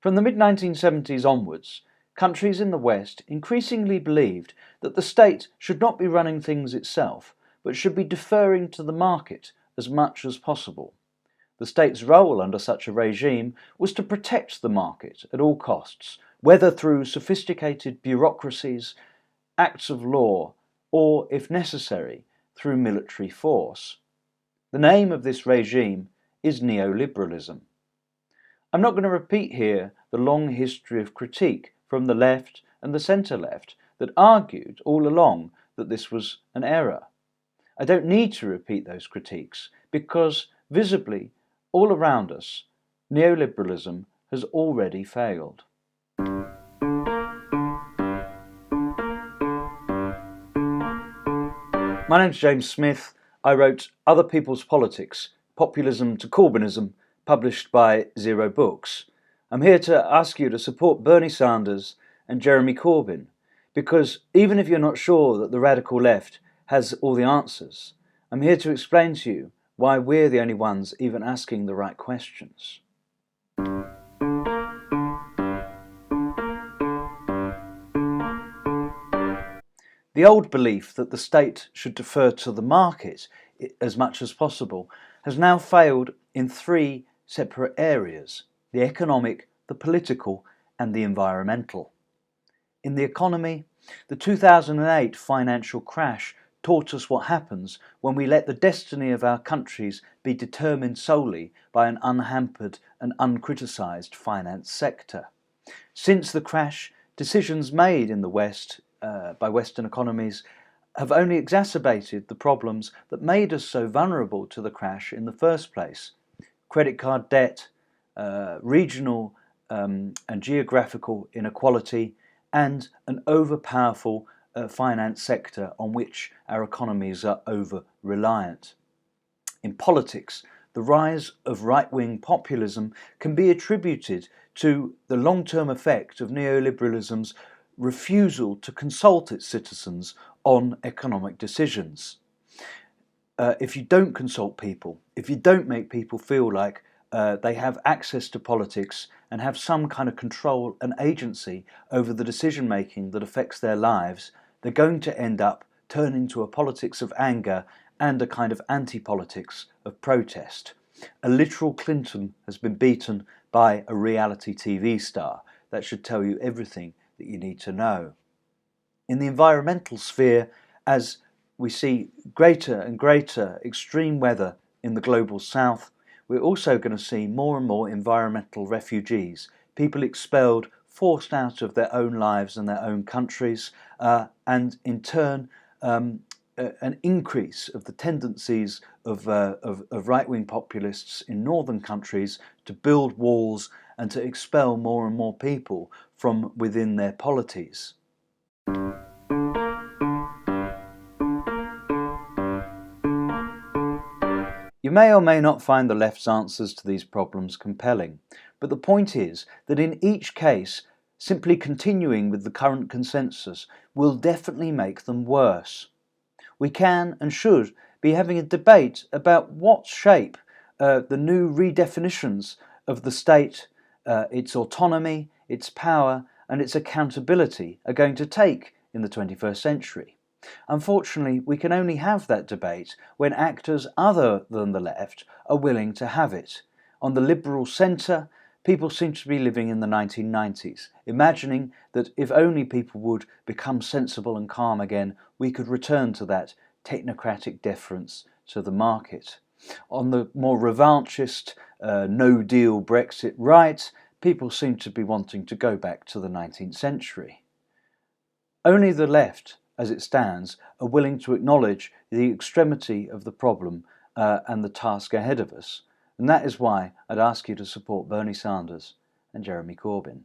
From the mid-1970s onwards, countries in the West increasingly believed that the state should not be running things itself, but should be deferring to the market as much as possible. The state's role under such a regime was to protect the market at all costs, whether through sophisticated bureaucracies, acts of law, or, if necessary, through military force. The name of this regime is neoliberalism. I'm not going to repeat here the long history of critique from the left and the centre-left that argued all along that this was an error. I don't need to repeat those critiques because, visibly, all around us, neoliberalism has already failed. My name's James Smith. I wrote Other People's Politics, Populism to Corbynism, published by Zer0 Books. I'm here to ask you to support Bernie Sanders and Jeremy Corbyn, because even if you're not sure that the radical left has all the answers, I'm here to explain to you why we're the only ones even asking the right questions. The old belief that the state should defer to the market as much as possible has now failed in three separate areas: the economic, the political, and the environmental. In the economy, the 2008 financial crash taught us what happens when we let the destiny of our countries be determined solely by an unhampered and uncriticised finance sector. Since the crash, decisions made in the West by Western economies have only exacerbated the problems that made us so vulnerable to the crash in the first place: credit card debt, regional and geographical inequality, and an overpowerful finance sector on which our economies are over-reliant. In politics, the rise of right-wing populism can be attributed to the long-term effect of neoliberalism's refusal to consult its citizens on economic decisions. If you don't consult people, if you don't make people feel like they have access to politics and have some kind of control and agency over the decision making that affects their lives, they're going to end up turning to a politics of anger and a kind of anti-politics of protest. A literal Clinton has been beaten by a reality TV star. That should tell you everything that you need to know. In the environmental sphere, as we see greater and greater extreme weather in the global south, we're also going to see more and more environmental refugees, people expelled, forced out of their own lives and their own countries, and in turn an increase of the tendencies of right-wing populists in northern countries to build walls and to expel more and more people from within their polities. You may or may not find the left's answers to these problems compelling, but the point is that in each case, simply continuing with the current consensus will definitely make them worse. We can and should be having a debate about what shape the new redefinitions of the state, its autonomy, its power, and its accountability are going to take in the 21st century. Unfortunately, we can only have that debate when actors other than the left are willing to have it. On the liberal centre, people seem to be living in the 1990s, imagining that if only people would become sensible and calm again, we could return to that technocratic deference to the market. On the more revanchist, no-deal Brexit right, people seem to be wanting to go back to the 19th century. Only the left, as it stands, are willing to acknowledge the extremity of the problem and the task ahead of us. And that is why I'd ask you to support Bernie Sanders and Jeremy Corbyn.